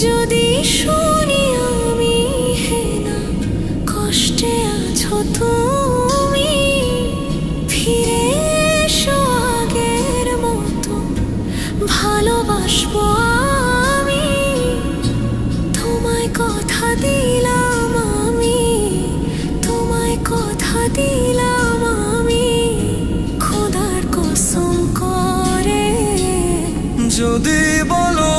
যদি শুনি আমি হে না কষ্টে আছো তুমি, ফিরে এসো আগের মতো ভালোবাসবো আমি। তোমায় কথা দিলাম আমি, তোমায় কথা দিলাম আমি, খোদার কসম করে। যদি বলো